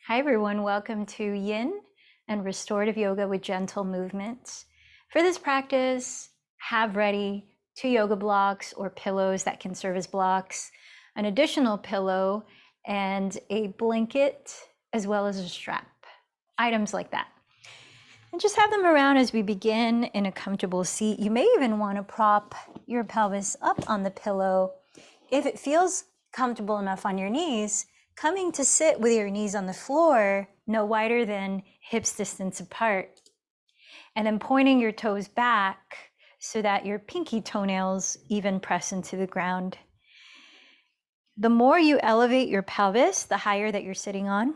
Hi everyone, welcome to Yin and Restorative Yoga with Gentle Movements. For this practice, have ready 2 yoga blocks or pillows that can serve as blocks, an additional pillow, and a blanket, as well as a strap, items like that. And just have them around as we begin in a comfortable seat. You may even want to prop your pelvis up on the pillow. If it feels comfortable enough on your knees, coming to sit with your knees on the floor, no wider than hips distance apart. And then pointing your toes back so that your pinky toenails even press into the ground. The more you elevate your pelvis, the higher that you're sitting on,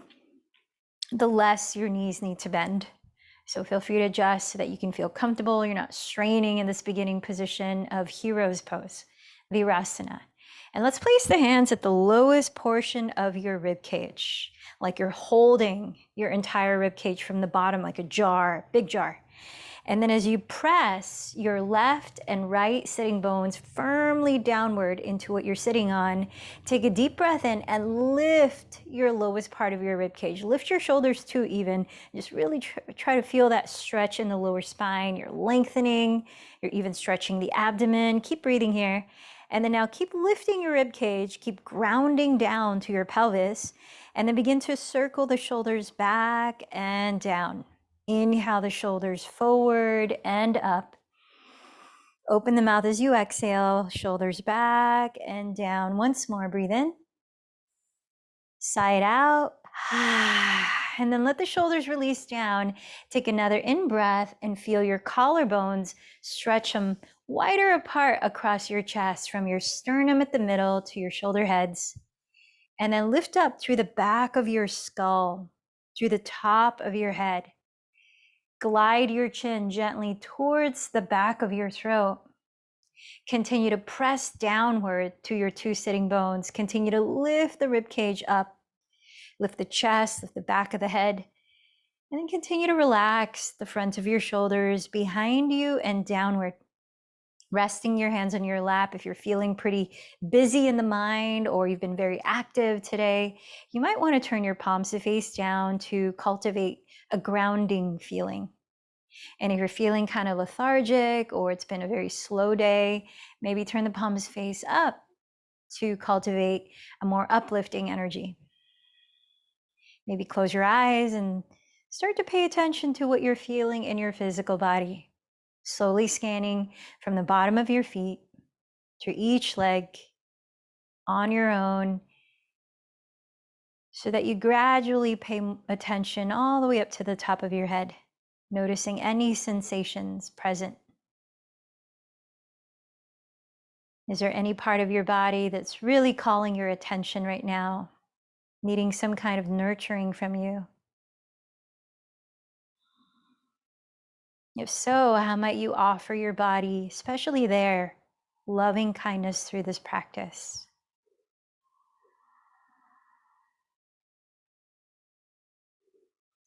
the less your knees need to bend. So feel free to adjust so that you can feel comfortable. You're not straining in this beginning position of hero's pose, Virasana. And let's place the hands at the lowest portion of your rib cage, like you're holding your entire rib cage from the bottom, like a jar, big jar. And then as you press your left and right sitting bones firmly downward into what you're sitting on, take a deep breath in and lift your lowest part of your rib cage. Lift your shoulders too even. Just really try to feel that stretch in the lower spine. You're lengthening, you're even stretching the abdomen. Keep breathing here. And then now keep lifting your rib cage, keep grounding down to your pelvis, and then begin to circle the shoulders back and down. Inhale the shoulders forward and up. Open the mouth as you exhale, shoulders back and down. Once more, breathe in. Sigh it out. And then let the shoulders release down. Take another in-breath and feel your collarbones. Stretch them wider apart across your chest from your sternum at the middle to your shoulder heads. And then lift up through the back of your skull, through the top of your head. Glide your chin gently towards the back of your throat. Continue to press downward to your 2 sitting bones. Continue to lift the rib cage up. Lift the chest, lift the back of the head. And then continue to relax the front of your shoulders behind you and downward. Resting your hands on your lap. If you're feeling pretty busy in the mind or you've been very active today, you might want to turn your palms to face down to cultivate a grounding feeling. And if you're feeling kind of lethargic or it's been a very slow day, maybe turn the palms face up to cultivate a more uplifting energy. Maybe close your eyes and start to pay attention to what you're feeling in your physical body. Slowly scanning from the bottom of your feet to each leg on your own, so that you gradually pay attention all the way up to the top of your head, noticing any sensations present. Is there any part of your body that's really calling your attention right now, needing some kind of nurturing from you? If so, how might you offer your body, especially there, loving kindness through this practice?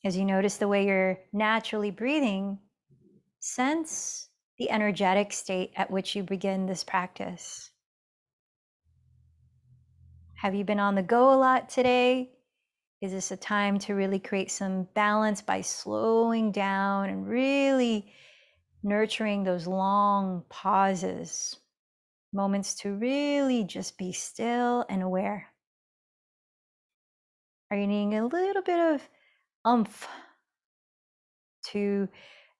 As you notice the way you're naturally breathing, sense the energetic state at which you begin this practice. Have you been on the go a lot today? Is this a time to really create some balance by slowing down and really nurturing those long pauses, moments to really just be still and aware? Are you needing a little bit of oomph to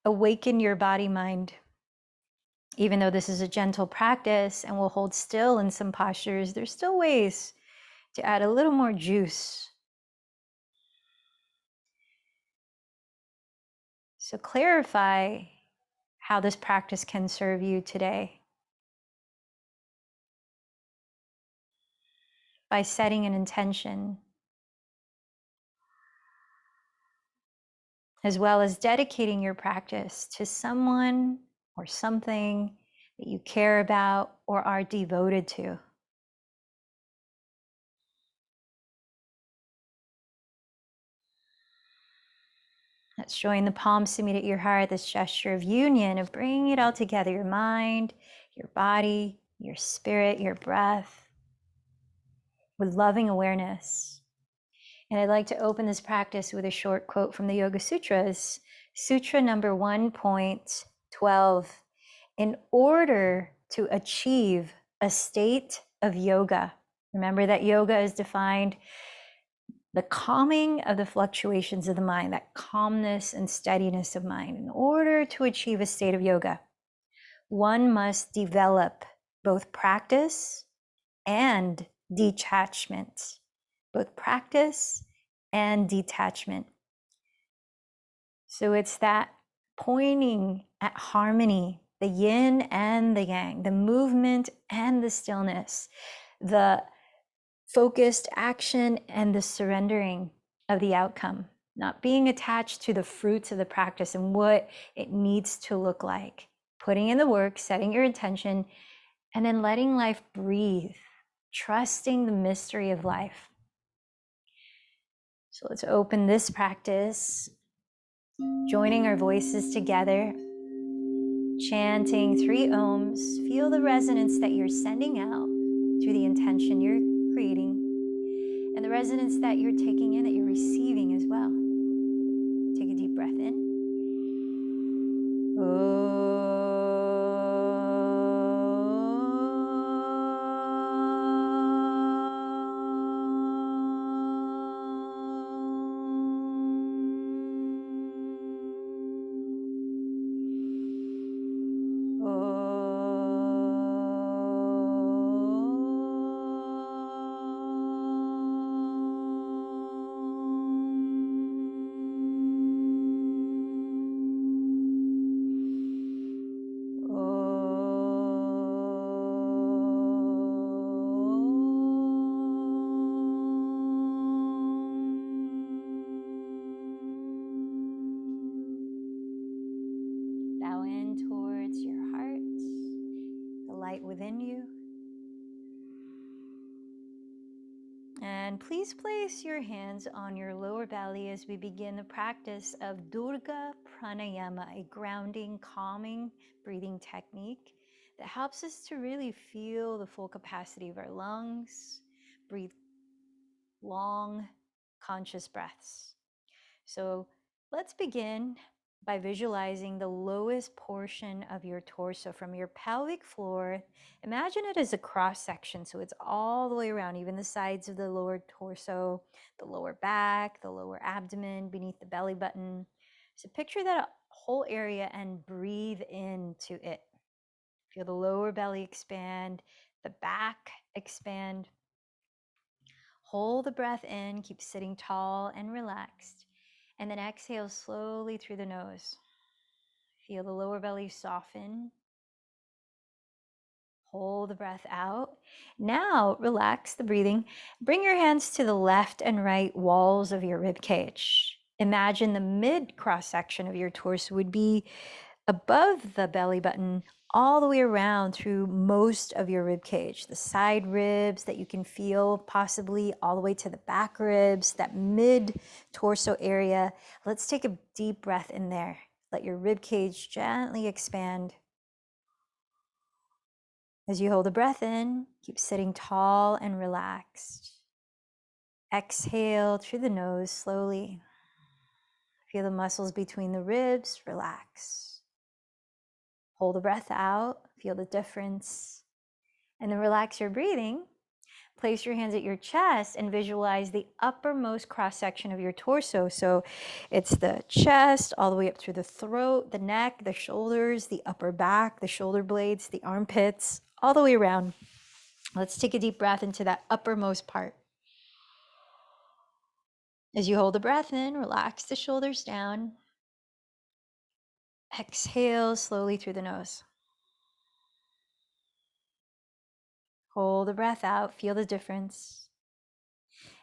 awaken your body mind? Even though this is a gentle practice and we'll hold still in some postures, there's still ways to add a little more juice. So clarify how this practice can serve you today by setting an intention, as well as dedicating your practice to someone or something that you care about or are devoted to. Let's join the palms to meet at your heart, this gesture of union, of bringing it all together, your mind, your body, your spirit, your breath, with loving awareness. And I'd like to open this practice with a short quote from the Yoga Sutras, Sutra number 1.12. In order to achieve a state of yoga, remember that yoga is defined the calming of the fluctuations of the mind, that calmness and steadiness of mind. In order to achieve a state of yoga, one must develop both practice and detachment, both practice and detachment. So it's that pointing at harmony, the yin and the yang, the movement and the stillness, the focused action and the surrendering of the outcome, not being attached to the fruits of the practice and what it needs to look like. Putting in the work, setting your intention, and then letting life breathe, trusting the mystery of life. So let's open this practice, joining our voices together, chanting 3 ohms. Feel the resonance that you're sending out through the intention you're creating, and the resonance that you're taking in, that you're receiving as well. Take a deep breath in. Bow in towards your heart, the light within you. And please place your hands on your lower belly as we begin the practice of Durga pranayama, a grounding, calming breathing technique that helps us to really feel the full capacity of our lungs, breathe long, conscious breaths. So let's begin by visualizing the lowest portion of your torso from your pelvic floor. Imagine it as a cross section, so it's all the way around, even the sides of the lower torso, the lower back, the lower abdomen, beneath the belly button. So picture that whole area and breathe into it. Feel the lower belly expand, the back expand. Hold the breath in, keep sitting tall and relaxed. And then exhale slowly through the nose. Feel the lower belly soften. Hold the breath out. Now relax the breathing. Bring your hands to the left and right walls of your rib cage. Imagine the mid cross section of your torso would be above the belly button, all the way around through most of your rib cage, the side ribs that you can feel, possibly all the way to the back ribs, that mid torso area. Let's take a deep breath in there. Let your rib cage gently expand. As you hold the breath in, keep sitting tall and relaxed. Exhale through the nose slowly. Feel the muscles between the ribs relax. Hold the breath out, feel the difference. And then relax your breathing. Place your hands at your chest and visualize the uppermost cross section of your torso. So it's the chest all the way up through the throat, the neck, the shoulders, the upper back, the shoulder blades, the armpits, all the way around. Let's take a deep breath into that uppermost part. As you hold the breath in, relax the shoulders down. Exhale slowly through the nose. Hold the breath out, feel the difference,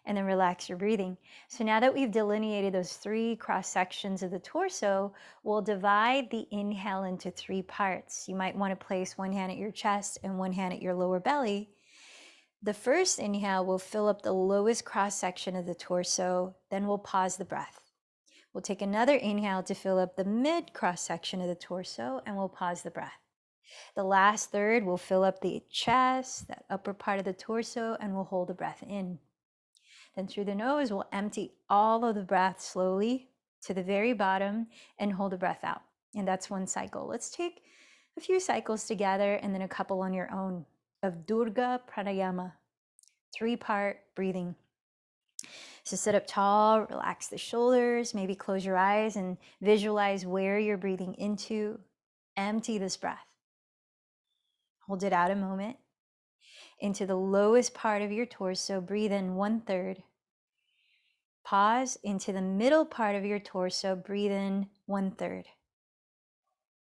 and then relax your breathing. So now that we've delineated those 3 cross sections of the torso, we'll divide the inhale into 3 parts. You might want to place one hand at your chest and one hand at your lower belly. The first inhale will fill up the lowest cross section of the torso, then we'll pause the breath. We'll take another inhale to fill up the mid cross section of the torso, and we'll pause the breath. The last third will fill up the chest, that upper part of the torso, and we'll hold the breath in. Then through the nose, we'll empty all of the breath slowly to the very bottom and hold the breath out. And that's one cycle. Let's take a few cycles together and then a couple on your own of Durga pranayama, 3-part breathing. So sit up tall, relax the shoulders, maybe close your eyes and visualize where you're breathing into. Empty this breath. Hold it out a moment. Into the lowest part of your torso, breathe in 1/3. Pause. Into the middle part of your torso, breathe in 1/3.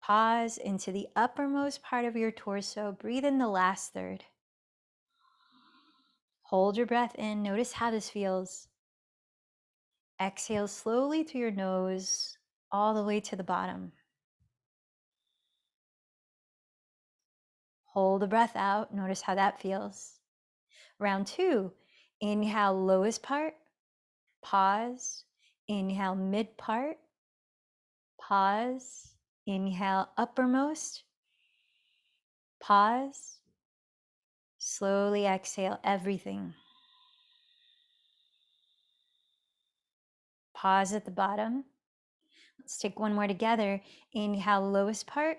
Pause. Into the uppermost part of your torso, breathe in the last third. Hold your breath in. Notice how this feels. Exhale slowly through your nose, all the way to the bottom. Hold the breath out. Notice how that feels. Round 2, inhale lowest part, pause. Inhale mid part, pause. Inhale uppermost, pause. Slowly exhale everything. Pause at the bottom. Let's take one more together. Inhale lowest part,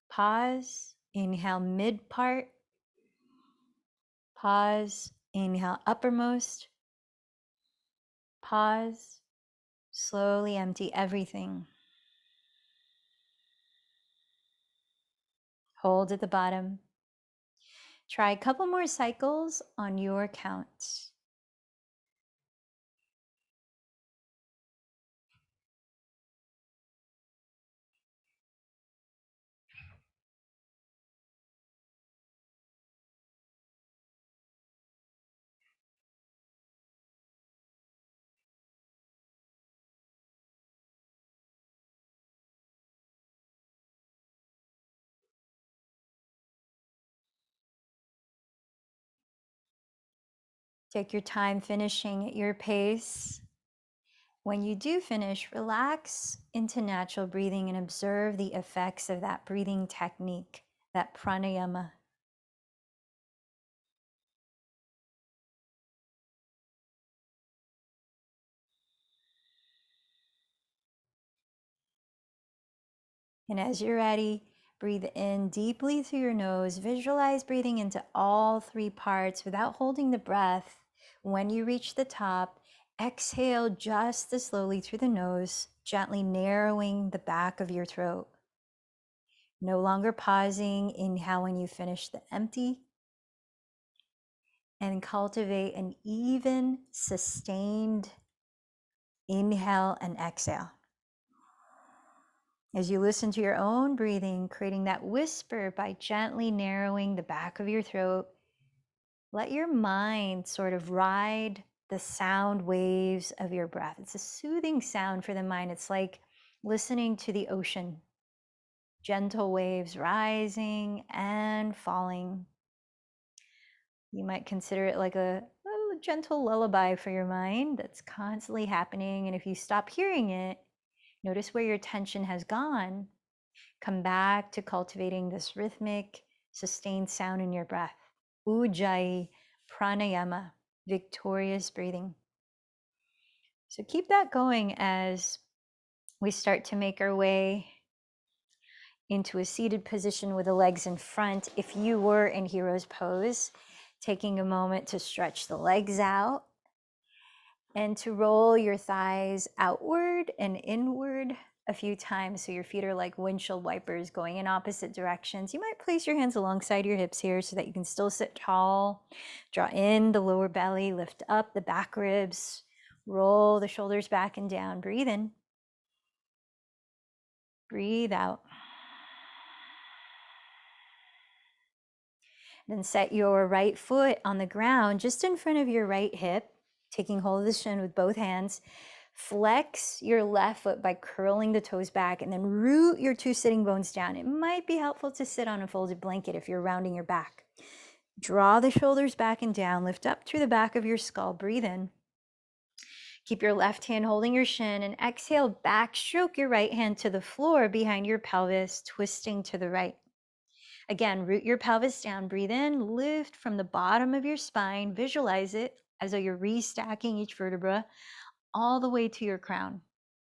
pause. Inhale mid part, pause. Inhale uppermost, pause. Slowly empty everything. Hold at the bottom. Try a couple more cycles on your count. Take your time finishing at your pace. When you do finish, relax into natural breathing and observe the effects of that breathing technique, that pranayama. And as you're ready, breathe in deeply through your nose. Visualize breathing into all 3 parts without holding the breath. When you reach the top, exhale just as slowly through the nose, gently narrowing the back of your throat. No longer pausing. Inhale when you finish the empty. And cultivate an even, sustained inhale and exhale. As you listen to your own breathing, creating that whisper by gently narrowing the back of your throat, let your mind sort of ride the sound waves of your breath. It's a soothing sound for the mind. It's like listening to the ocean, gentle waves rising and falling. You might consider it like a gentle lullaby for your mind that's constantly happening. And if you stop hearing it, notice where your attention has gone. Come back to cultivating this rhythmic, sustained sound in your breath. Ujjayi pranayama, victorious breathing. So keep that going as we start to make our way into a seated position with the legs in front. If you were in hero's pose, taking a moment to stretch the legs out and to roll your thighs outward and inward a few times so your feet are like windshield wipers going in opposite directions. You might place your hands alongside your hips here so that you can still sit tall. Draw in the lower belly, lift up the back ribs, roll the shoulders back and down. Breathe in. Breathe out. Then set your right foot on the ground just in front of your right hip, taking hold of the shin with both hands. Flex your left foot by curling the toes back and then root your 2 sitting bones down. It might be helpful to sit on a folded blanket if you're rounding your back. Draw the shoulders back and down, lift up through the back of your skull, breathe in. Keep your left hand holding your shin and exhale, backstroke your right hand to the floor behind your pelvis, twisting to the right. Again, root your pelvis down, breathe in, lift from the bottom of your spine, visualize it, as though you're restacking each vertebra all the way to your crown.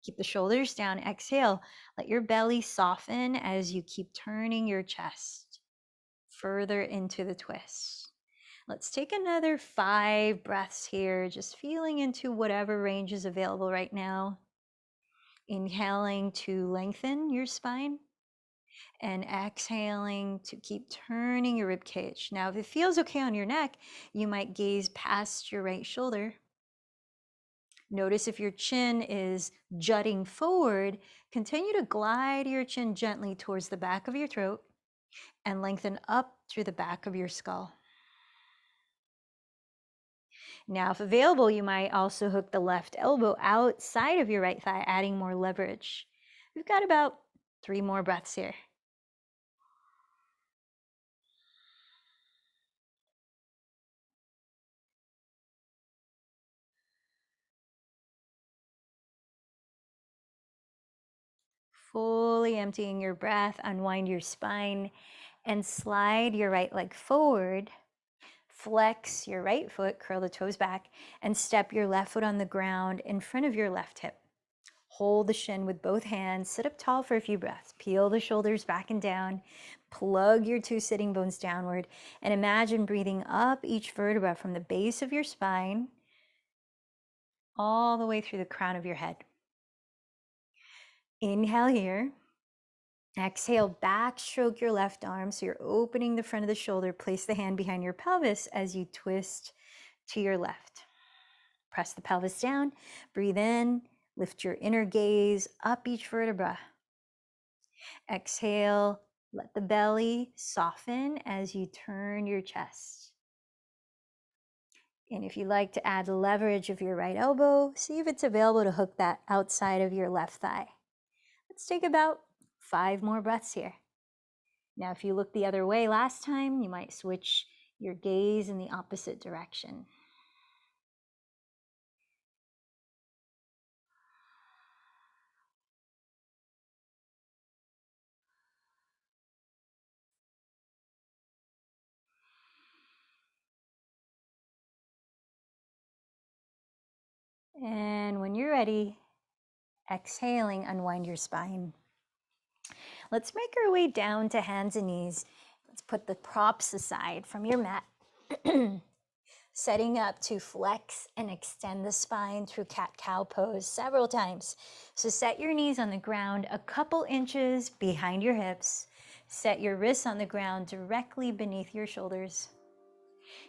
Keep the shoulders down. Exhale. Let your belly soften as you keep turning your chest further into the twist. Let's take another 5 breaths here, just feeling into whatever range is available right now. Inhaling to lengthen your spine and exhaling to keep turning your rib cage. Now, if it feels okay on your neck, you might gaze past your right shoulder. Notice if your chin is jutting forward, continue to glide your chin gently towards the back of your throat and lengthen up through the back of your skull. Now, if available, you might also hook the left elbow outside of your right thigh, adding more leverage. We've got about 3 more breaths here. Fully emptying your breath, unwind your spine and slide your right leg forward. Flex your right foot, curl the toes back, and step your left foot on the ground in front of your left hip. Hold the shin with both hands, sit up tall for a few breaths, peel the shoulders back and down, plug your 2 sitting bones downward, and imagine breathing up each vertebra from the base of your spine all the way through the crown of your head. Inhale here. Exhale, backstroke your left arm so you're opening the front of the shoulder. Place the hand behind your pelvis as you twist to your left. Press the pelvis down, breathe in, lift your inner gaze up each vertebra. Exhale, let the belly soften as you turn your chest. And if you like to add leverage of your right elbow, see if it's available to hook that outside of your left thigh. Let's take about 5 more breaths here. Now, if you looked the other way last time, you might switch your gaze in the opposite direction. And when you're ready, exhaling, unwind your spine. Let's make our way down to hands and knees. Let's put the props aside from your mat. Setting up to flex and extend the spine through cat-cow pose several times. So set your knees on the ground a couple inches behind your hips. Set your wrists on the ground directly beneath your shoulders.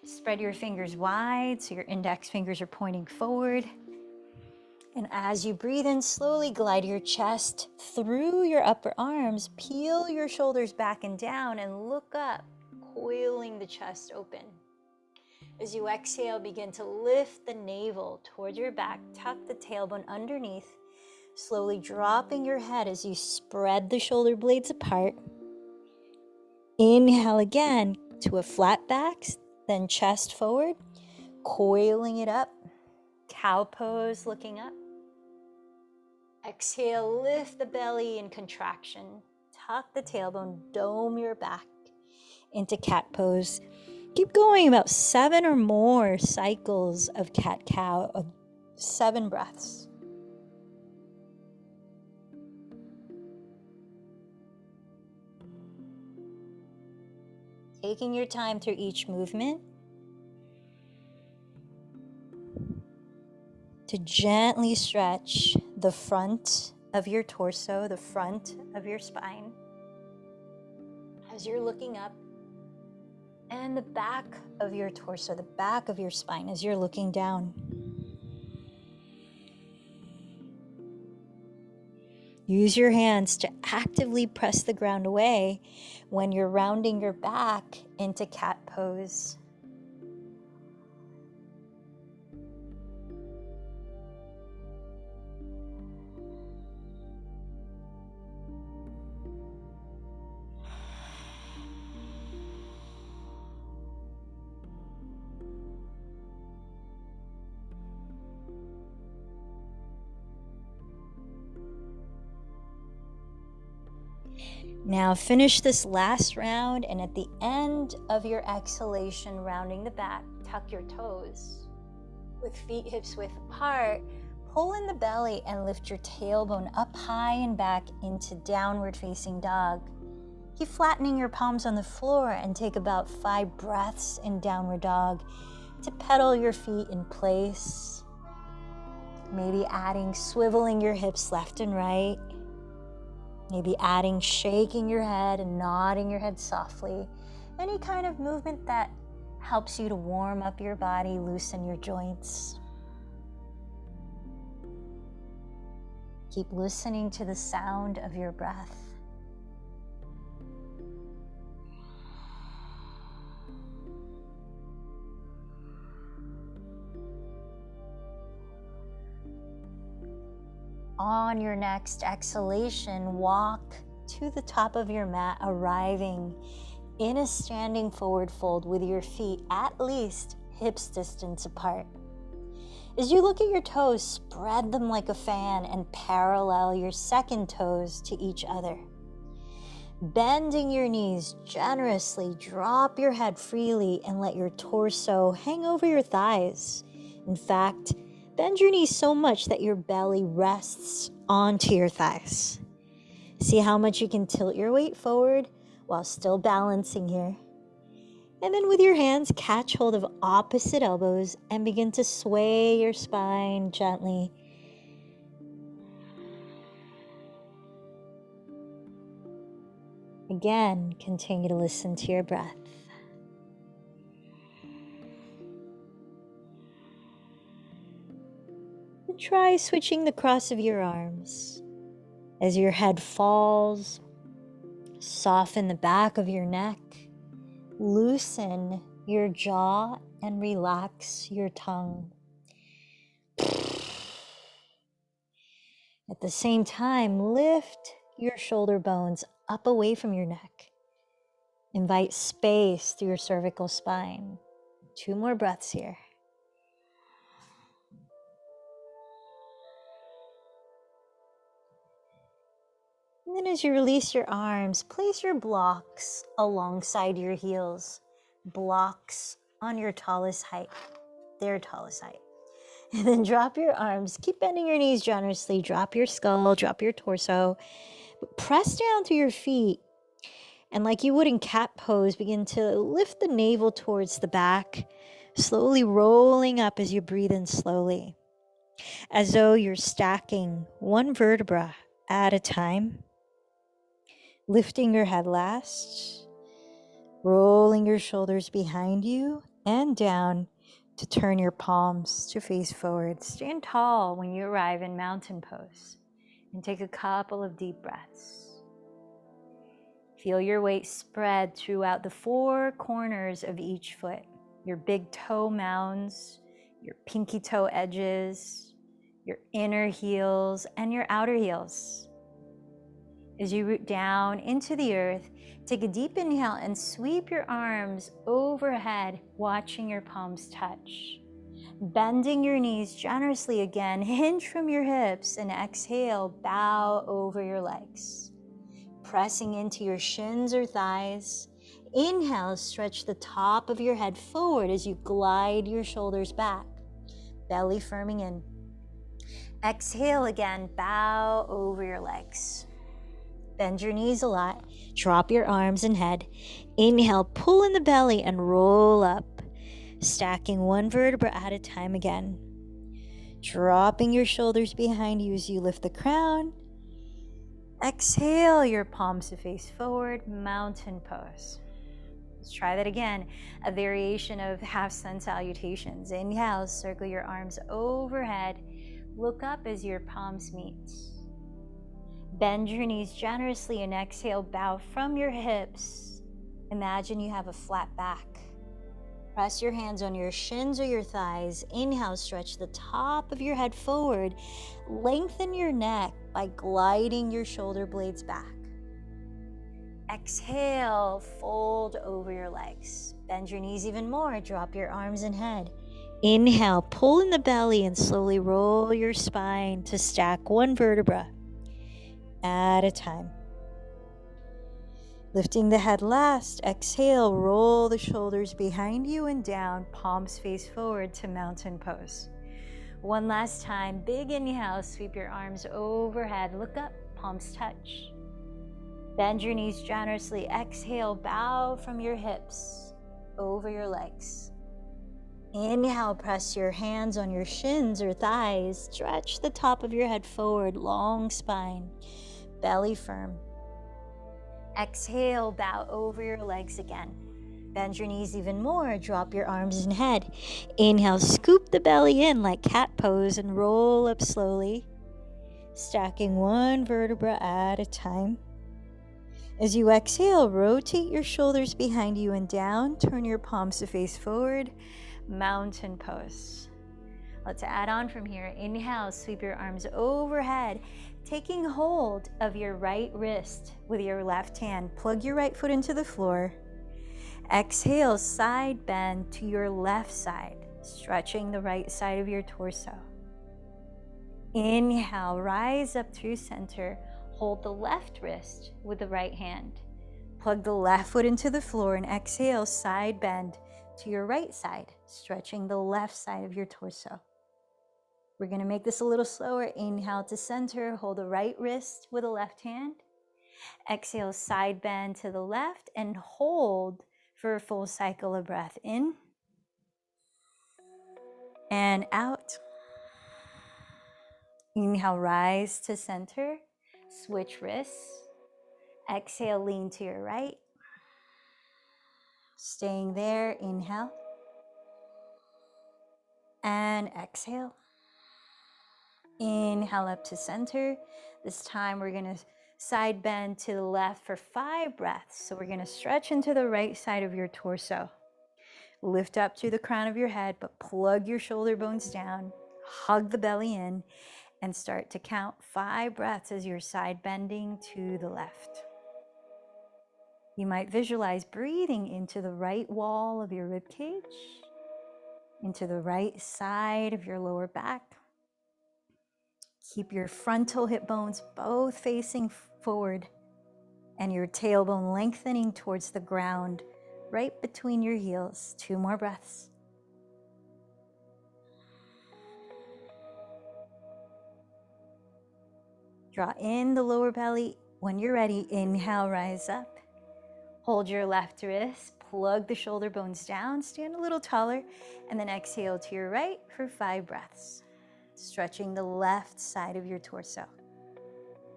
Spread your fingers wide so your index fingers are pointing forward. And as you breathe in, slowly glide your chest through your upper arms, peel your shoulders back and down, and look up, coiling the chest open. As you exhale, begin to lift the navel towards your back, tuck the tailbone underneath, slowly dropping your head as you spread the shoulder blades apart. Inhale again to a flat back, then chest forward, coiling it up, cow pose looking up. Exhale, lift the belly in contraction, tuck the tailbone, dome your back into cat pose. Keep going about 7 or more cycles of cat-cow, of 7 breaths. Taking your time through each movement to gently stretch the front of your torso, the front of your spine as you're looking up, and the back of your torso, the back of your spine as you're looking down. Use your hands to actively press the ground away when you're rounding your back into cat pose. Now finish this last round, and at the end of your exhalation, rounding the back, tuck your toes. With feet hips width apart, pull in the belly and lift your tailbone up high and back into downward facing dog. Keep flattening your palms on the floor and take about 5 breaths in downward dog to pedal your feet in place. Maybe adding swiveling your hips left and right. Maybe adding shaking your head and nodding your head softly. Any kind of movement that helps you to warm up your body, loosen your joints. Keep listening to the sound of your breath. On your next exhalation, walk to the top of your mat, arriving in a standing forward fold with your feet at least hips distance apart. As you look at your toes, spread them like a fan and parallel your second toes to each other. Bending your knees generously, drop your head freely and let your torso hang over your thighs. In fact, bend your knees so much that your belly rests onto your thighs. See how much you can tilt your weight forward while still balancing here. And then with your hands, catch hold of opposite elbows and begin to sway your spine gently. Again, continue to listen to your breath. And try switching the cross of your arms. As your head falls, soften the back of your neck. Loosen your jaw and relax your tongue. At the same time, lift your shoulder bones up away from your neck. Invite space through your cervical spine. 2 more breaths here. And then as you release your arms, place your blocks alongside your heels. Blocks on your tallest height, their tallest height. And then drop your arms. Keep bending your knees generously. Drop your skull, drop your torso. But press down to your feet. And like you would in cat pose, begin to lift the navel towards the back, slowly rolling up as you breathe in slowly, as though you're stacking 1 vertebra at a time. Lifting your head last, rolling your shoulders behind you and down to turn your palms to face forward. Stand tall when you arrive in mountain pose and take a couple of deep breaths. Feel your weight spread throughout the 4 corners of each foot, your big toe mounds, your pinky toe edges, your inner heels, and your outer heels. As you root down into the earth, take a deep inhale and sweep your arms overhead, watching your palms touch. Bending your knees generously again, hinge from your hips, and exhale, bow over your legs. Pressing into your shins or thighs. Inhale, stretch the top of your head forward as you glide your shoulders back, belly firming in. Exhale again, bow over your legs. Bend your knees a lot, drop your arms and head. Inhale, pull in the belly and roll up, stacking 1 vertebra at a time again. Dropping your shoulders behind you as you lift the crown. Exhale, your palms to face forward, mountain pose. Let's try that again, a variation of half sun salutations. Inhale, circle your arms overhead, look up as your palms meet. Bend your knees generously and exhale, bow from your hips. Imagine you have a flat back. Press your hands on your shins or your thighs. Inhale, stretch the top of your head forward. Lengthen your neck by gliding your shoulder blades back. Exhale, fold over your legs. Bend your knees even more. Drop your arms and head. Inhale, pull in the belly and slowly roll your spine to stack 1 vertebra at a time. Lifting the head last, exhale, roll the shoulders behind you and down, palms face forward to mountain pose. One last time, big inhale, sweep your arms overhead, look up, palms touch. Bend your knees generously, exhale, bow from your hips over your legs. Inhale, press your hands on your shins or thighs, stretch the top of your head forward, long spine, belly firm. Exhale, bow over your legs again. Bend your knees even more, drop your arms and head. Inhale, scoop the belly in like cat pose and roll up slowly, stacking one vertebra at a time. As you exhale, rotate your shoulders behind you and down, turn your palms to face forward, mountain pose. Let's add on from here. Inhale, sweep your arms overhead, taking hold of your right wrist with your left hand. Plug your right foot into the floor. Exhale, side bend to your left side, stretching the right side of your torso. Inhale, rise up through center. Hold the left wrist with the right hand. Plug the left foot into the floor and exhale, side bend to your right side, stretching the left side of your torso. We're going to make this a little slower. Inhale to center, hold the right wrist with the left hand. Exhale, side bend to the left and hold for a full cycle of breath in and out. Inhale, rise to center, switch wrists. Exhale, lean to your right. Staying there, inhale and exhale. Inhale up to center. This time we're going to side bend to the left for 5 breaths. So we're going to stretch into the right side of your torso. Lift up through the crown of your head, but plug your shoulder bones down. Hug the belly in and start to count 5 breaths as you're side bending to the left. You might visualize breathing into the right wall of your rib cage, into the right side of your lower back. Keep your frontal hip bones both facing forward and your tailbone lengthening towards the ground right between your heels. 2 more breaths. Draw in the lower belly. When you're ready, inhale, rise up. Hold your left wrist, plug the shoulder bones down, stand a little taller, and then exhale to your right for 5 breaths. Stretching the left side of your torso.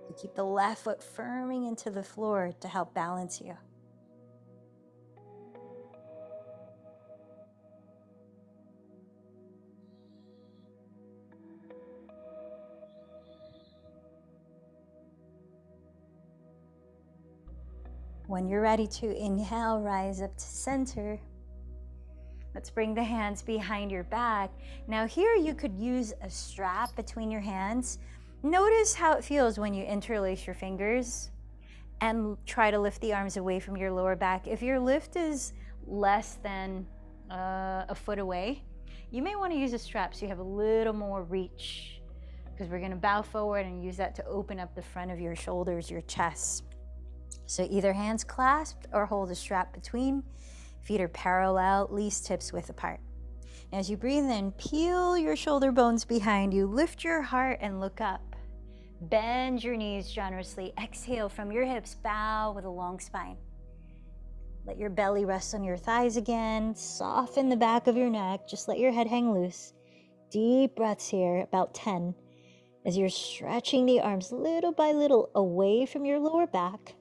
You keep the left foot firming into the floor to help balance you. When you're ready to inhale, rise up to center. Let's bring the hands behind your back. Now here you could use a strap between your hands. Notice how it feels when you interlace your fingers and try to lift the arms away from your lower back. If your lift is less than a foot away, you may want to use a strap so you have a little more reach, because we're going to bow forward and use that to open up the front of your shoulders, your chest. So either hands clasped or hold a strap between. Feet are parallel, least hips width apart. As you breathe in, peel your shoulder bones behind you, lift your heart and look up. Bend your knees generously. Exhale from your hips, bow with a long spine. Let your belly rest on your thighs again. Soften the back of your neck. Just let your head hang loose. Deep breaths here, about 10. As you're stretching the arms little by little away from your lower back.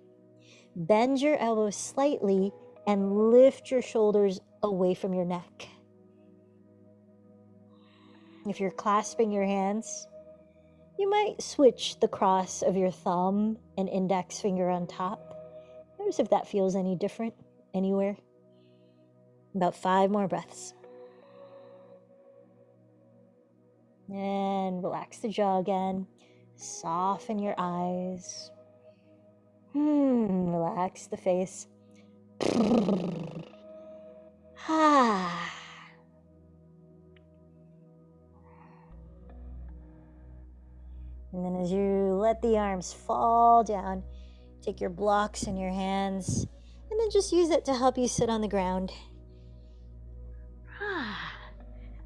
Bend your elbows slightly and lift your shoulders away from your neck. If you're clasping your hands, you might switch the cross of your thumb and index finger on top. Notice if that feels any different anywhere. About 5 more breaths. And relax the jaw again. Soften your eyes. Relax the face. And then as you let the arms fall down, take your blocks in your hands and then just use it to help you sit on the ground.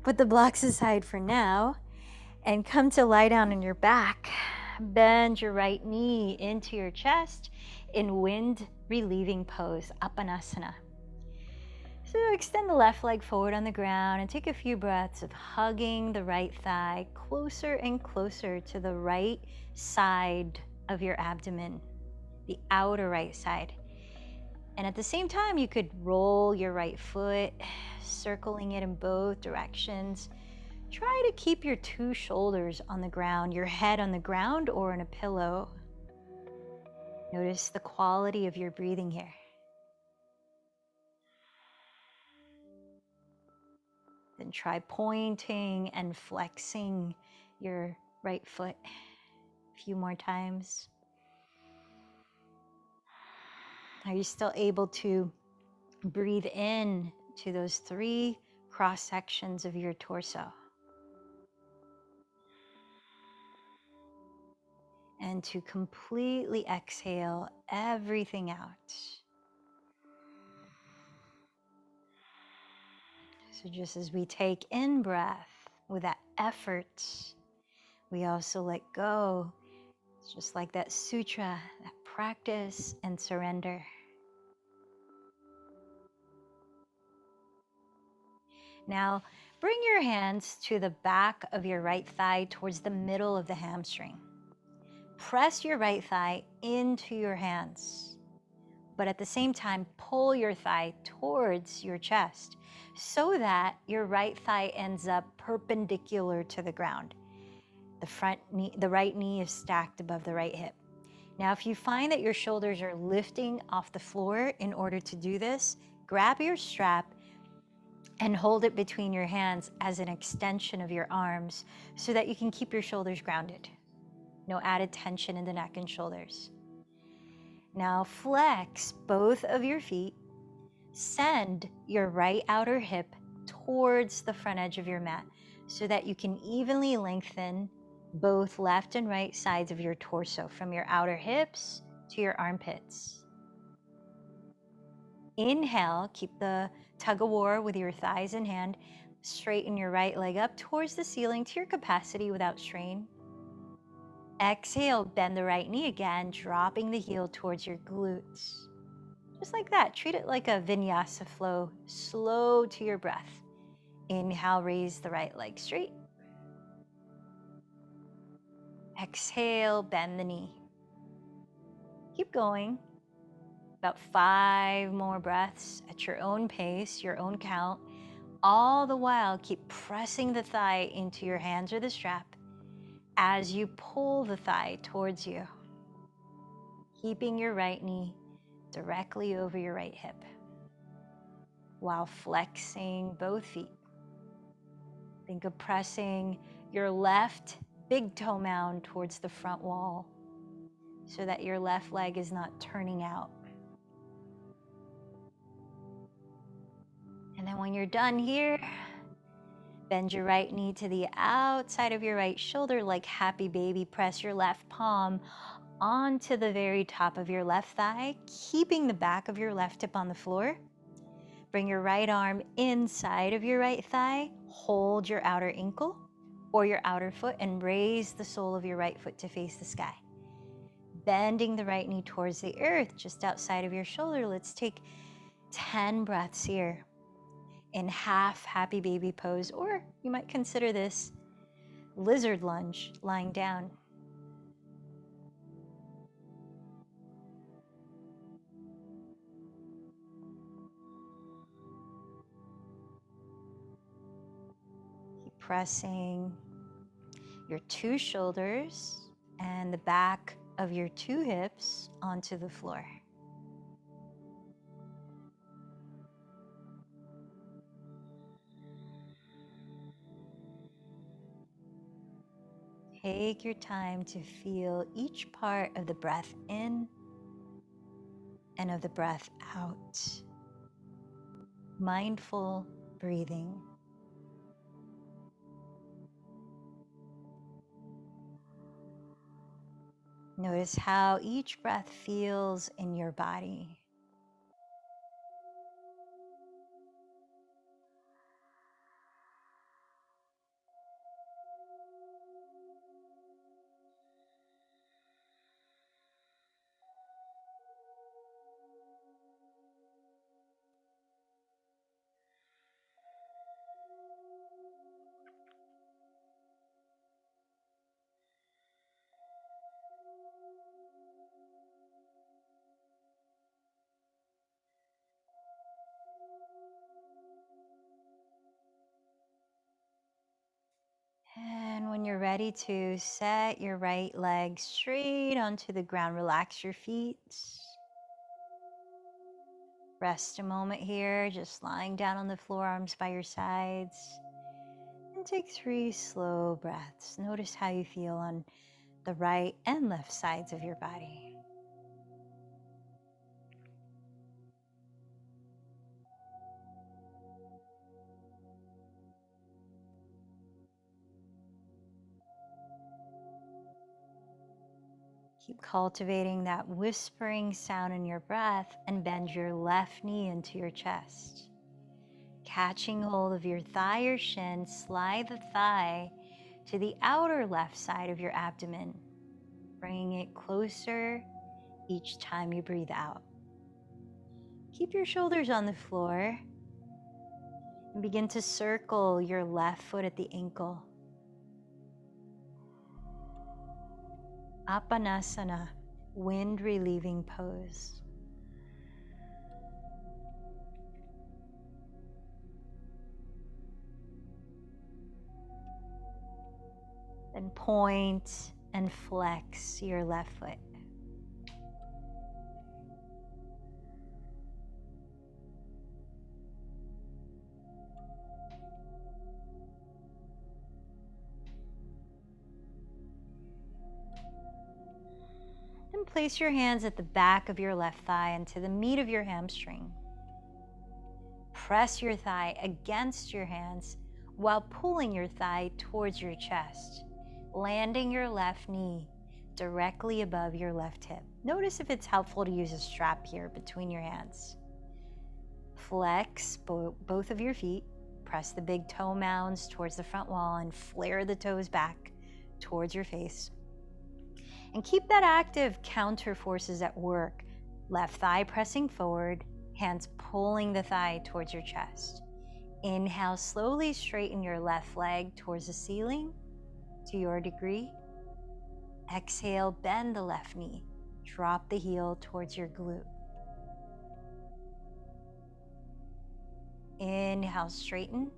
Put the blocks aside for now And come to lie down on your back. Bend your right knee into your chest in wind relieving pose, Apanasana. So extend the left leg forward on the ground and take a few breaths of hugging the right thigh closer and closer to the right side of your abdomen, the outer right side. And at the same time, you could roll your right foot, circling it in both directions. Try to keep your two shoulders on the ground, your head on the ground or on a pillow. Notice the quality of your breathing here. Then try pointing and flexing your right foot a few more times. Are you still able to breathe in to those 3 cross sections of your torso? And to completely exhale everything out. So just as we take in breath with that effort, we also let go. It's just like that sutra, that practice and surrender. Now, bring your hands to the back of your right thigh towards the middle of the hamstring. Press your right thigh into your hands, but at the same time, pull your thigh towards your chest so that your right thigh ends up perpendicular to the ground. The right knee is stacked above the right hip. Now, if you find that your shoulders are lifting off the floor in order to do this, grab your strap and hold it between your hands as an extension of your arms so that you can keep your shoulders grounded. No added tension in the neck and shoulders. Now flex both of your feet. Send your right outer hip towards the front edge of your mat so that you can evenly lengthen both left and right sides of your torso from your outer hips to your armpits. Inhale, keep the tug of war with your thighs in hand. Straighten your right leg up towards the ceiling to your capacity without strain. Exhale, bend the right knee again, dropping the heel towards your glutes. Just like that, treat it like a vinyasa flow, slow to your breath. Inhale, raise the right leg straight. Exhale, bend the knee. Keep going. About 5 more breaths at your own pace, your own count. All the while, keep pressing the thigh into your hands or the strap as you pull the thigh towards you, keeping your right knee directly over your right hip while flexing both feet. Think of pressing your left big toe mound towards the front wall so that your left leg is not turning out. And then when you're done here, bend your right knee to the outside of your right shoulder like happy baby. Press your left palm onto the very top of your left thigh, keeping the back of your left hip on the floor. Bring your right arm inside of your right thigh. Hold your outer ankle or your outer foot and raise the sole of your right foot to face the sky. Bending the right knee towards the earth just outside of your shoulder. Let's take 10 breaths here in half happy baby pose, or you might consider this lizard lunge, lying down. Keep pressing your 2 shoulders and the back of your 2 hips onto the floor. Take your time to feel each part of the breath in and of the breath out. Mindful breathing. Notice how each breath feels in your body. you're ready to set your right leg straight onto the ground, relax your feet. Rest a moment here, just lying down on the floor, arms by your sides. And take 3 slow breaths. Notice how you feel on the right and left sides of your body. Keep cultivating that whispering sound in your breath and bend your left knee into your chest. Catching hold of your thigh or shin, slide the thigh to the outer left side of your abdomen, bringing it closer each time you breathe out. Keep your shoulders on the floor and begin to circle your left foot at the ankle. Apanasana, wind relieving pose. Then point and flex your left foot. Then place your hands at the back of your left thigh and to the meat of your hamstring. Press your thigh against your hands while pulling your thigh towards your chest, landing your left knee directly above your left hip. Notice if it's helpful to use a strap here between your hands. Flex both of your feet. Press the big toe mounds towards the front wall and flare the toes back towards your face. And keep that active counter forces at work. Left thigh pressing forward, hands pulling the thigh towards your chest. Inhale, slowly straighten your left leg towards the ceiling to your degree. Exhale, bend the left knee. Drop the heel towards your glute. Inhale, straighten.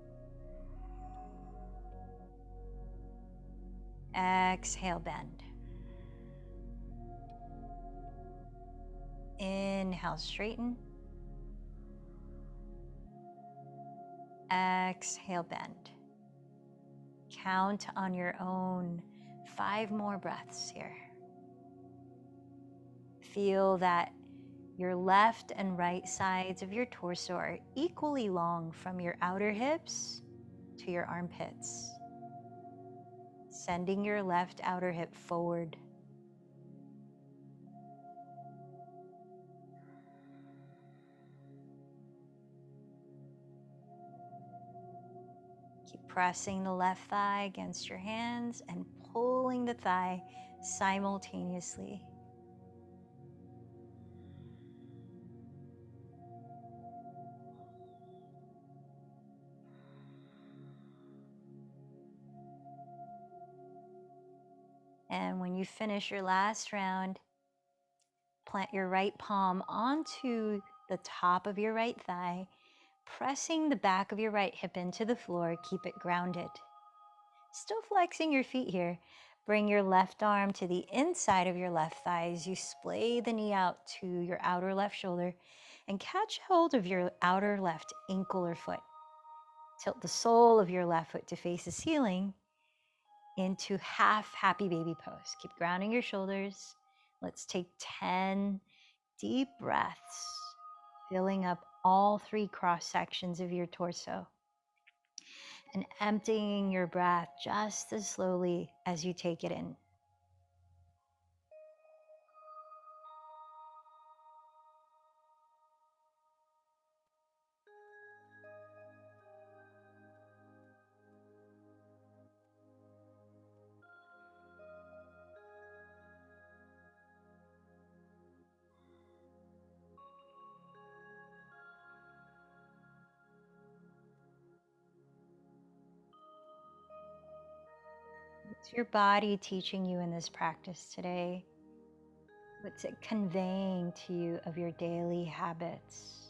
Exhale, bend. Inhale, straighten. Exhale, bend. Count on your own. 5 more breaths here. Feel that your left and right sides of your torso are equally long from your outer hips to your armpits. Sending your left outer hip forward. Keep pressing the left thigh against your hands and pulling the thigh simultaneously. And when you finish your last round, plant your right palm onto the top of your right thigh, pressing the back of your right hip into the floor. Keep it grounded. Still flexing your feet here. Bring your left arm to the inside of your left thigh as you splay the knee out to your outer left shoulder and catch hold of your outer left ankle or foot. Tilt the sole of your left foot to face the ceiling into half happy baby pose. Keep grounding your shoulders. Let's take 10 deep breaths, filling up all 3 cross sections of your torso and emptying your breath just as slowly as you take it in. What's your body teaching you in this practice today? What's it conveying to you of your daily habits?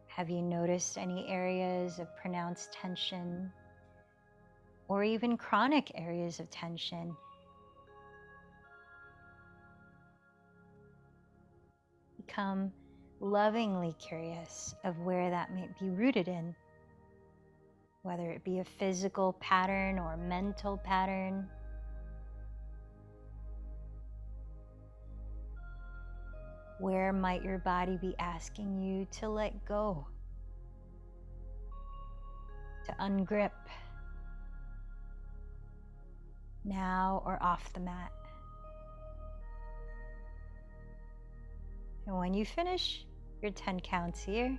Have you noticed any areas of pronounced tension or even chronic areas of tension. Become lovingly curious of where that might be rooted in, whether it be a physical pattern or mental pattern. Where might your body be asking you to let go, to ungrip, now or off the mat? And when you finish your 10 counts here,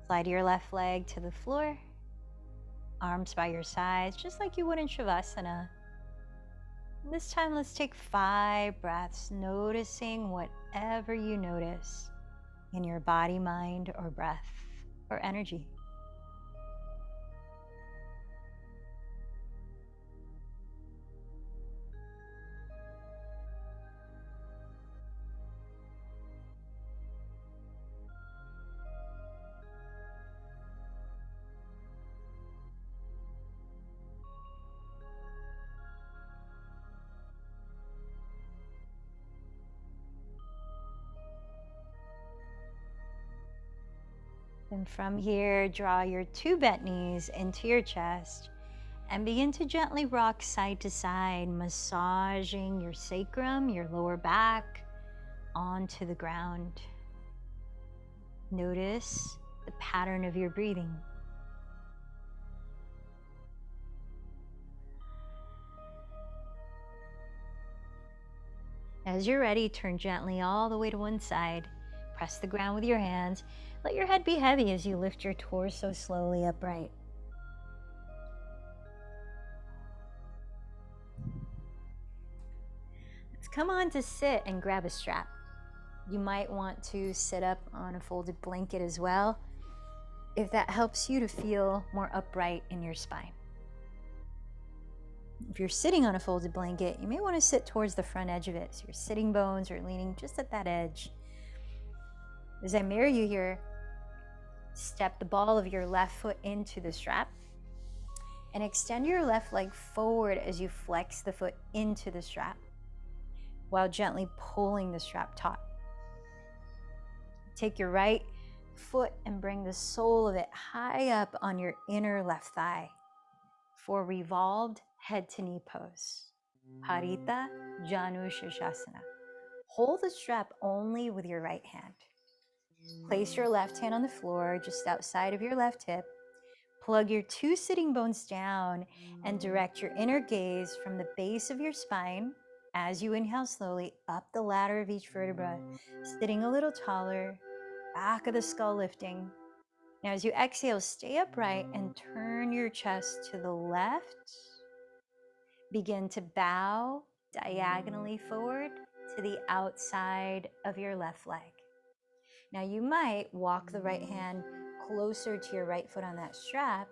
slide your left leg to the floor, arms by your sides, just like you would in Shavasana. And this time, let's take 5 breaths, noticing whatever you notice in your body, mind, or breath, or energy. And from here, draw your 2 bent knees into your chest and begin to gently rock side to side, massaging your sacrum, your lower back, onto the ground. Notice the pattern of your breathing. As you're ready, turn gently all the way to one side. Press the ground with your hands. Let your head be heavy as you lift your torso slowly upright. Let's come on to sit and grab a strap. You might want to sit up on a folded blanket as well, if that helps you to feel more upright in your spine. If you're sitting on a folded blanket, you may want to sit towards the front edge of it, so your sitting bones are leaning just at that edge. As I mirror you here, step the ball of your left foot into the strap and extend your left leg forward as you flex the foot into the strap while gently pulling the strap taut. Take your right foot and bring the sole of it high up on your inner left thigh for revolved head to knee pose, Parita Janu Shirshasana. Hold the strap only with your right hand. Place your left hand on the floor just outside of your left hip. Plug your 2 sitting bones down and direct your inner gaze from the base of your spine as you inhale slowly up the ladder of each vertebra, sitting a little taller, back of the skull lifting. Now as you exhale, stay upright and turn your chest to the left. Begin to bow diagonally forward to the outside of your left leg. Now you might walk the right hand closer to your right foot on that strap,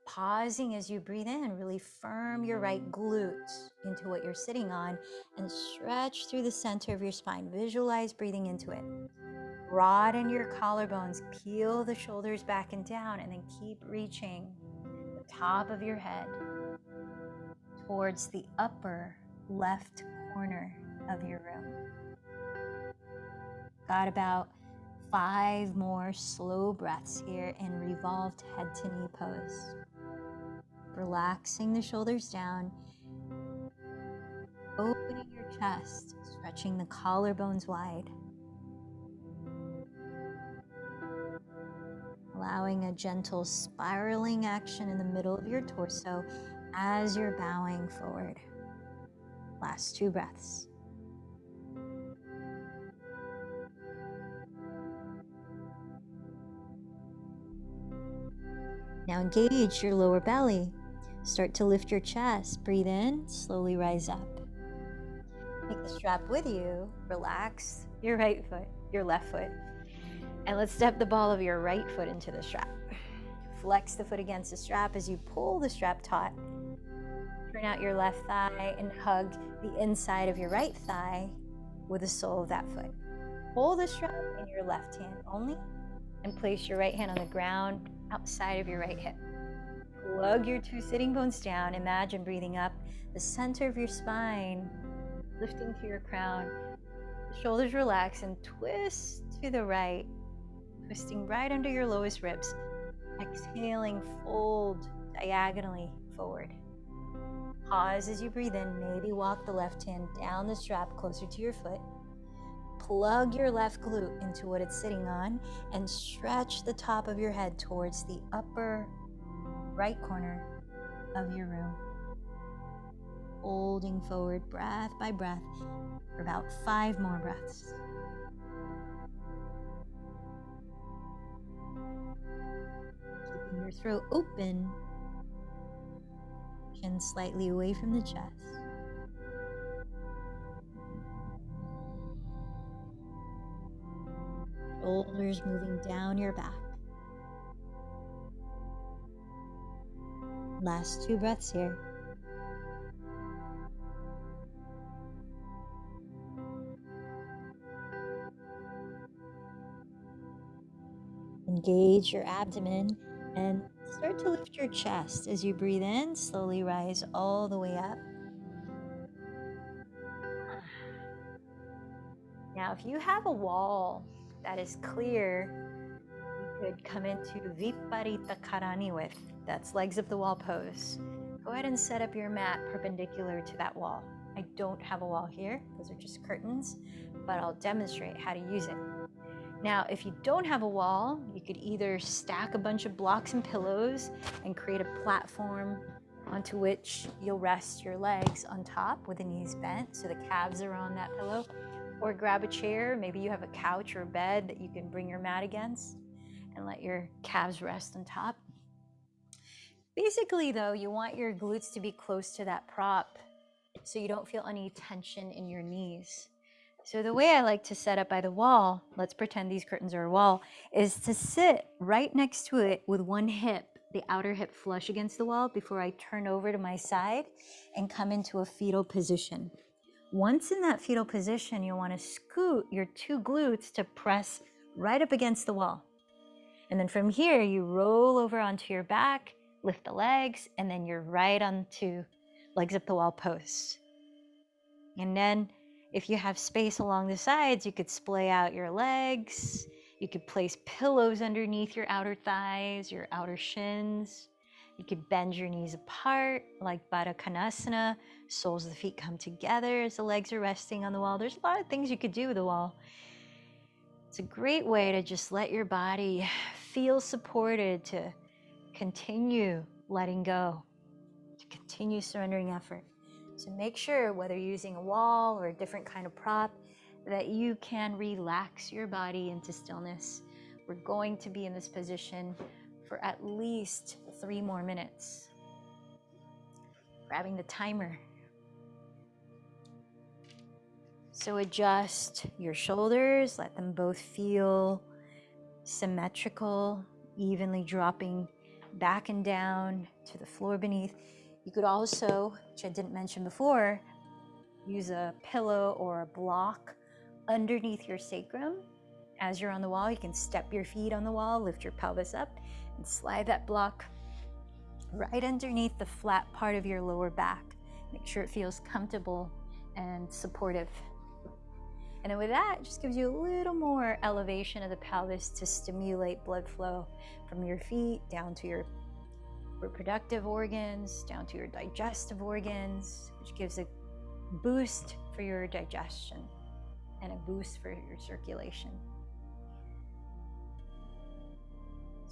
pausing as you breathe in. Really firm your right glute into what you're sitting on and stretch through the center of your spine. Visualize breathing into it. Broaden your collarbones, peel the shoulders back and down, and then keep reaching the top of your head towards the upper left corner of your room. Got about 5 more slow breaths here in revolved head to knee pose. Relaxing the shoulders down, opening your chest, stretching the collarbones wide. Allowing a gentle spiraling action in the middle of your torso as you're bowing forward. Last 2 breaths. Now engage your lower belly. Start to lift your chest. Breathe in, slowly rise up. Take the strap with you. Relax your right foot, your left foot. And let's step the ball of your right foot into the strap. Flex the foot against the strap as you pull the strap taut. Turn out your left thigh and hug the inside of your right thigh with the sole of that foot. Hold the strap in your left hand only and place your right hand on the ground outside of your right hip. Plug your two sitting bones down. Imagine breathing up the center of your spine, lifting to your crown. The shoulders relax and twist to the right, twisting right under your lowest ribs. Exhaling, fold diagonally forward. Pause as you breathe in. Maybe walk the left hand down the strap closer to your foot. Plug your left glute into what it's sitting on and stretch the top of your head towards the upper right corner of your room. Holding forward breath by breath for about 5 more breaths. Keeping your throat open, chin slightly away from the chest. Shoulders moving down your back. Last 2 breaths here. Engage your abdomen and start to lift your chest as you breathe in. Slowly rise all the way up. Now, if you have a wall that is clear, you could come into Viparita Karani with. That's legs up the wall pose. Go ahead and set up your mat perpendicular to that wall. I don't have a wall here. Those are just curtains, but I'll demonstrate how to use it. Now, if you don't have a wall, you could either stack a bunch of blocks and pillows and create a platform onto which you'll rest your legs on top with the knees bent so the calves are on that pillow, or grab a chair. Maybe you have a couch or a bed that you can bring your mat against and let your calves rest on top. Basically, though, you want your glutes to be close to that prop so you don't feel any tension in your knees. So the way I like to set up by the wall, let's pretend these curtains are a wall, is to sit right next to it with one hip, the outer hip flush against the wall before I turn over to my side and come into a fetal position. Once in that fetal position, you'll want to scoot your 2 glutes to press right up against the wall. And then from here, you roll over onto your back, lift the legs, and then you're right onto legs up the wall pose. And then if you have space along the sides, you could splay out your legs. You could place pillows underneath your outer thighs, your outer shins. You could bend your knees apart like Baddha Konasana. Soles of the feet come together as the legs are resting on the wall. There's a lot of things you could do with the wall. It's a great way to just let your body feel supported, to continue letting go, to continue surrendering effort. So make sure, whether you're using a wall or a different kind of prop, that you can relax your body into stillness. We're going to be in this position for at least 3 more minutes. Grabbing the timer. So adjust your shoulders, let them both feel symmetrical, evenly dropping back and down to the floor beneath. You could also, which I didn't mention before, use a pillow or a block underneath your sacrum. As you're on the wall, you can step your feet on the wall, lift your pelvis up, and slide that block right underneath the flat part of your lower back. Make sure it feels comfortable and supportive. And then with that, it just gives you a little more elevation of the pelvis to stimulate blood flow from your feet down to your reproductive organs, down to your digestive organs, which gives a boost for your digestion and a boost for your circulation.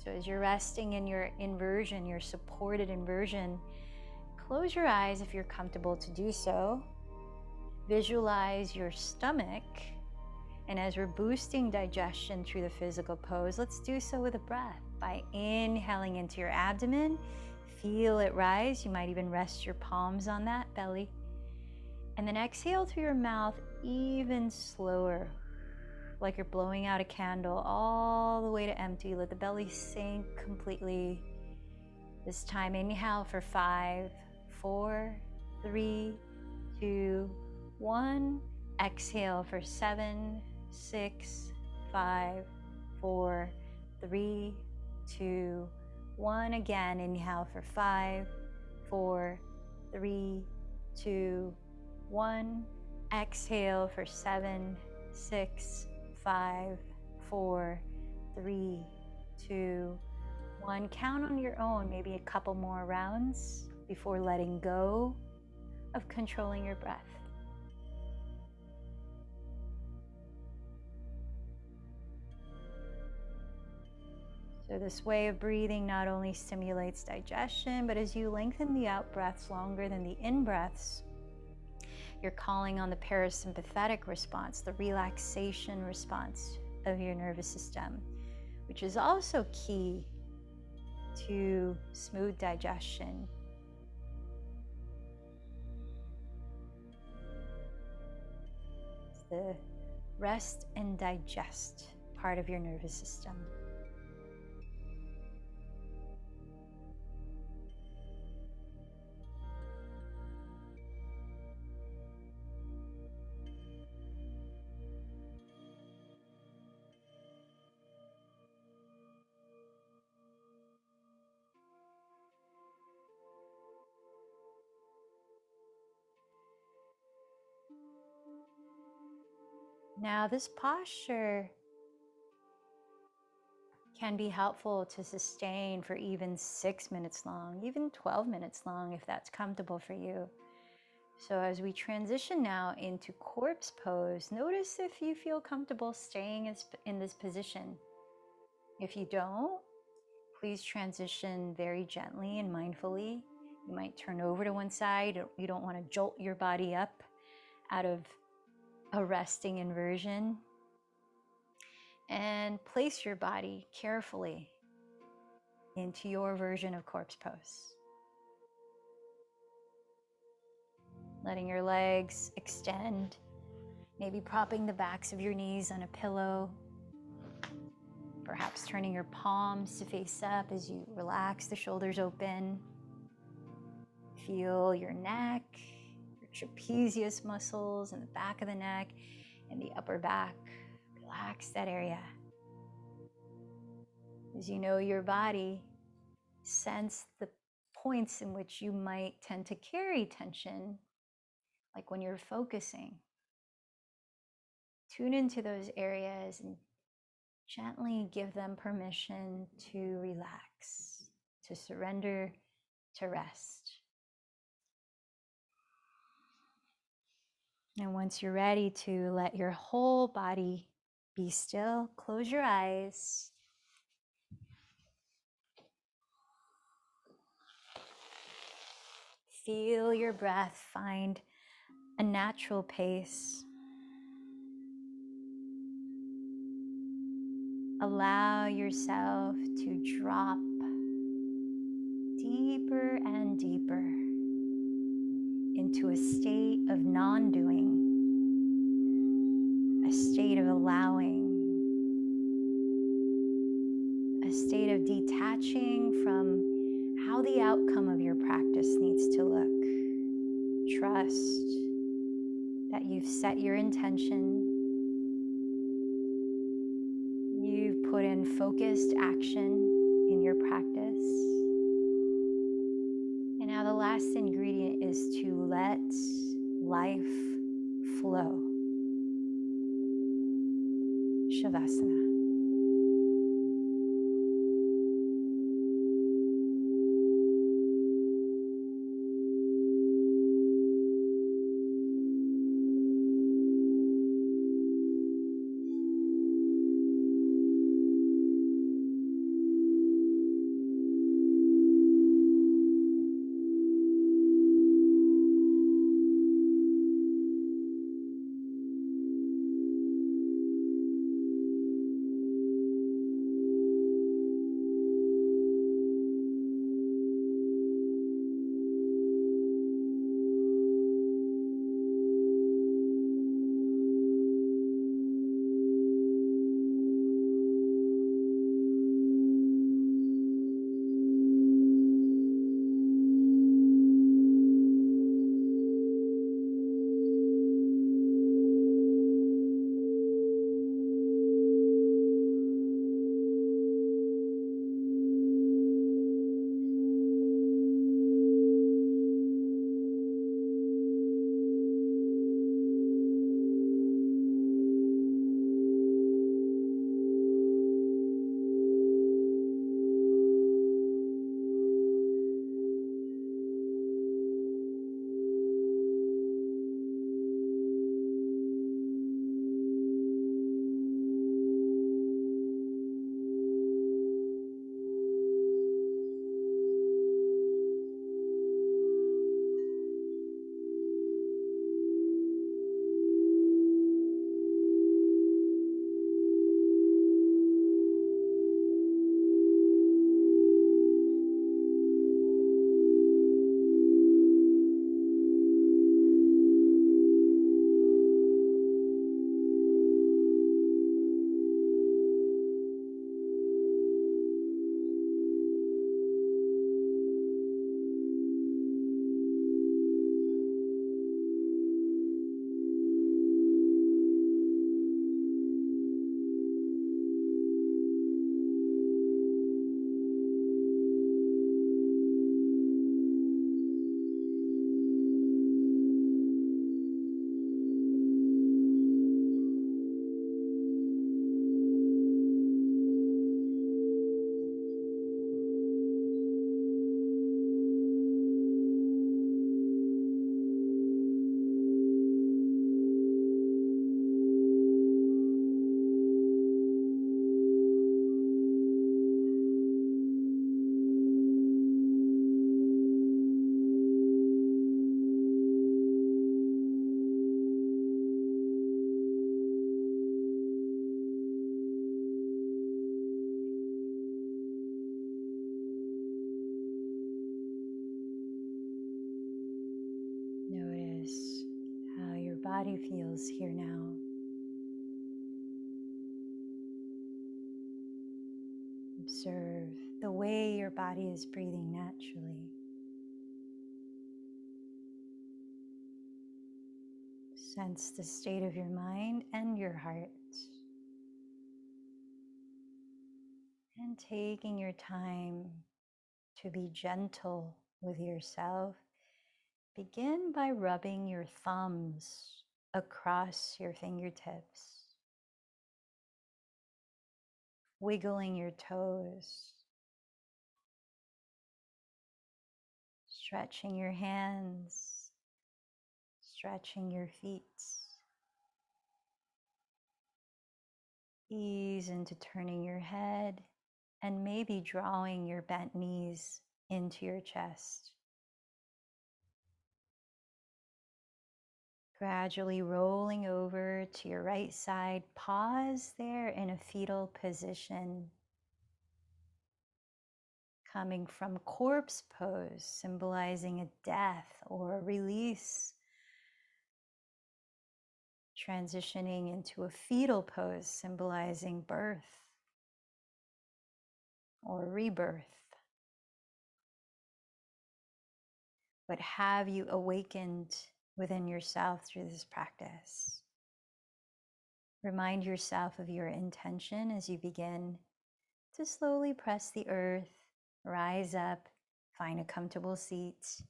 So as you're resting in your inversion, your supported inversion, close your eyes if you're comfortable to do so. Visualize your stomach, and as we're boosting digestion through the physical pose, let's do so with a breath by inhaling into your abdomen. Feel it rise. You might even rest your palms on that belly. And then exhale through your mouth even slower, like you're blowing out a candle all the way to empty. Let the belly sink completely. This time, inhale for 5, 4, 3, 2, 1. Exhale for 7, 6, 5, 4, 3, 2, 1. Again, inhale for 5, 4, 3, 2, 1. Exhale for 7, 6, 5, 4, 3, 2, 1. Count on your own, maybe a couple more rounds before letting go of controlling your breath. So this way of breathing not only stimulates digestion, but as you lengthen the out breaths longer than the in breaths, you're calling on the parasympathetic response, the relaxation response of your nervous system, which is also key to smooth digestion. It's the rest and digest part of your nervous system. Now, this posture can be helpful to sustain for even 6 minutes long, even 12 minutes long, if that's comfortable for you. So as we transition now into corpse pose, notice if you feel comfortable staying in this position. If you don't, please transition very gently and mindfully. You might turn over to one side. You don't want to jolt your body up out of a resting inversion. And place your body carefully into your version of corpse pose. Letting your legs extend, maybe propping the backs of your knees on a pillow, perhaps turning your palms to face up as you relax the shoulders open. Feel your neck, your trapezius muscles in the back of the neck and the upper back. Relax that area. As you know your body, sense the points in which you might tend to carry tension, like when you're focusing. Tune into those areas and gently give them permission to relax, to surrender, to rest. And once you're ready to let your whole body be still, close your eyes. Feel your breath find a natural pace. Allow yourself to drop deeper and deeper into a state of non-doing, a state of allowing, a state of detaching from how the outcome of your practice needs to look. Trust that you've set your intention. You've put in focused action in your practice. And now the last ingredient is to let life flow. Shavasana. body feels here now. Observe the way your body is breathing naturally. Sense the state of your mind and your heart. And taking your time to be gentle with yourself, begin by rubbing your thumbs across your fingertips, wiggling your toes, stretching your hands, stretching your feet. Ease into turning your head and maybe drawing your bent knees into your chest. Gradually rolling over to your right side, pause there in a fetal position. Coming from corpse pose, symbolizing a death or a release. Transitioning into a fetal pose, symbolizing birth or rebirth. But have you awakened within yourself through this practice? Remind yourself of your intention as you begin to slowly press the earth, rise up, find a comfortable seat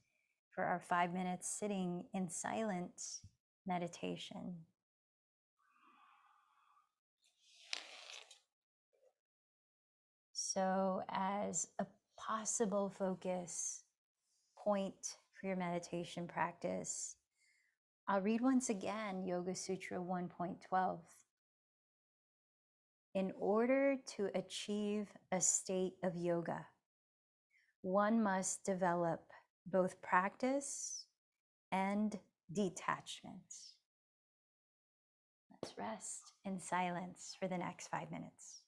for our 5 minutes sitting in silent meditation. So, as a possible focus point for your meditation practice, I'll read once again Yoga Sutra 1.12. In order to achieve a state of yoga, one must develop both practice and detachment. Let's rest in silence for the next 5 minutes.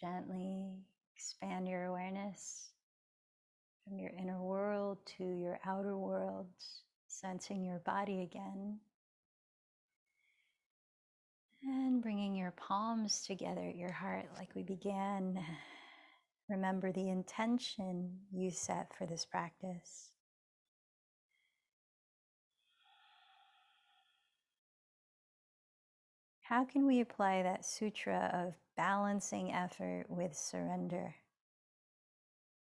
Gently expand your awareness from your inner world to your outer world, sensing your body again. And bringing your palms together at your heart like we began. Remember the intention you set for this practice. How can we apply that sutra of balancing effort with surrender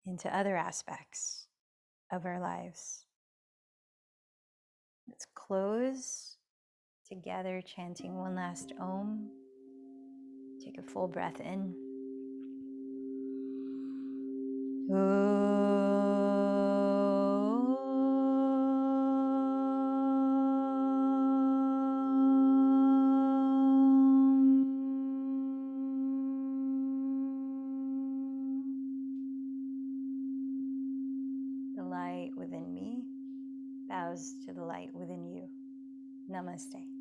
into other aspects of our lives? Let's close together, chanting one last Om. Take a full breath in. The light within me bows to the light within you. Namaste.